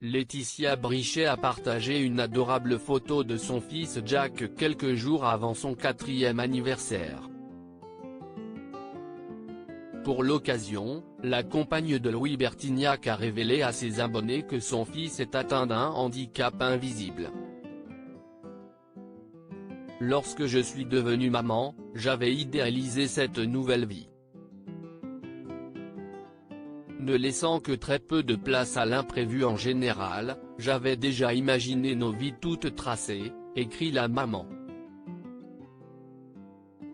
Laetitia Brichet a partagé une adorable photo de son fils Jack quelques jours avant son 4e anniversaire. Pour l'occasion, la compagne de Louis Bertignac a révélé à ses abonnés que son fils est atteint d'un handicap invisible. Lorsque je suis devenue maman, j'avais idéalisé cette nouvelle vie, ne laissant que très peu de place à l'imprévu en général. J'avais déjà imaginé nos vies toutes tracées, écrit la maman.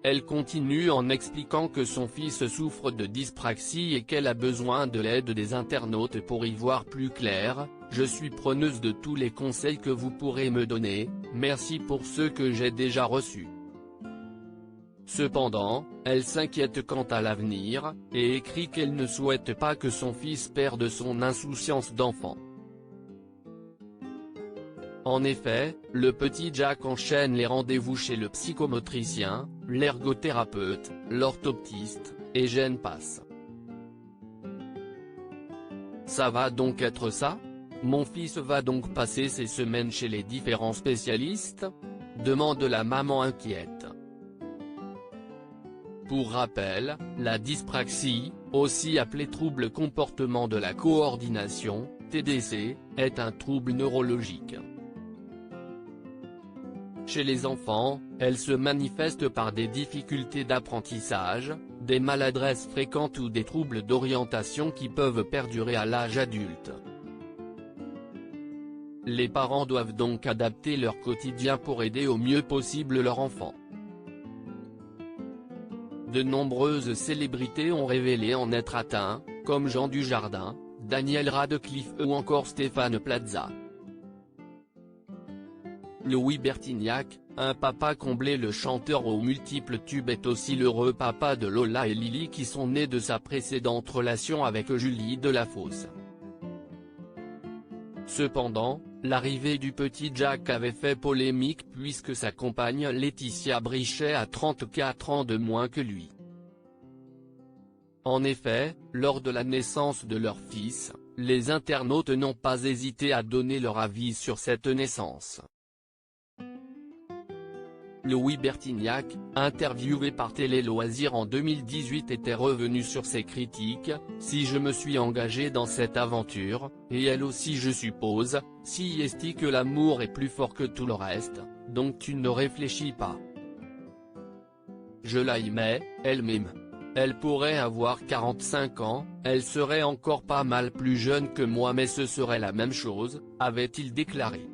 Elle continue en expliquant que son fils souffre de dyspraxie et qu'elle a besoin de l'aide des internautes pour y voir plus clair. Je suis preneuse de tous les conseils que vous pourrez me donner, merci pour ceux que j'ai déjà reçus. Cependant, elle s'inquiète quant à l'avenir, et écrit qu'elle ne souhaite pas que son fils perde son insouciance d'enfant. En effet, le petit Jack enchaîne les rendez-vous chez le psychomotricien, l'ergothérapeute, l'orthoptiste, et j'en passe. Ça va donc être ça ? Mon fils va donc passer ses semaines chez les différents spécialistes ? Demande la maman inquiète. Pour rappel, la dyspraxie, aussi appelée trouble comportement de la coordination, TDC, est un trouble neurologique. Chez les enfants, elle se manifeste par des difficultés d'apprentissage, des maladresses fréquentes ou des troubles d'orientation qui peuvent perdurer à l'âge adulte. Les parents doivent donc adapter leur quotidien pour aider au mieux possible leur enfant. De nombreuses célébrités ont révélé en être atteints, comme Jean Dujardin, Daniel Radcliffe ou encore Stéphane Plaza. Louis Bertignac, un papa comblé. Le chanteur aux multiples tubes est aussi l'heureux papa de Lola et Lily qui sont nés de sa précédente relation avec Julie Delafosse. Cependant, l'arrivée du petit Jack avait fait polémique puisque sa compagne Laetitia Brichet a 34 ans de moins que lui. En effet, lors de la naissance de leur fils, les internautes n'ont pas hésité à donner leur avis sur cette naissance. Louis Bertignac, interviewé par Télé Loisirs en 2018 était revenu sur ses critiques, « Si je me suis engagé dans cette aventure, et elle aussi je suppose, si est-il que l'amour est plus fort que tout le reste, donc tu ne réfléchis pas. Je l'aimais, elle m'aime. Elle pourrait avoir 45 ans, elle serait encore pas mal plus jeune que moi mais ce serait la même chose », avait-il déclaré.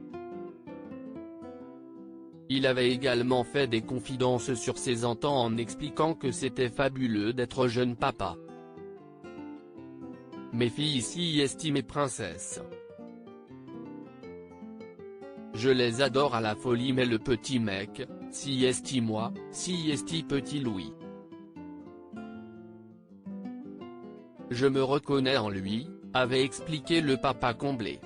Il avait également fait des confidences sur ses enfants en expliquant que c'était fabuleux d'être jeune papa. Mes filles si estimées princesses. Je les adore à la folie mais le petit mec, si estime-moi, si estime petit Louis. Je me reconnais en lui, avait expliqué le papa comblé.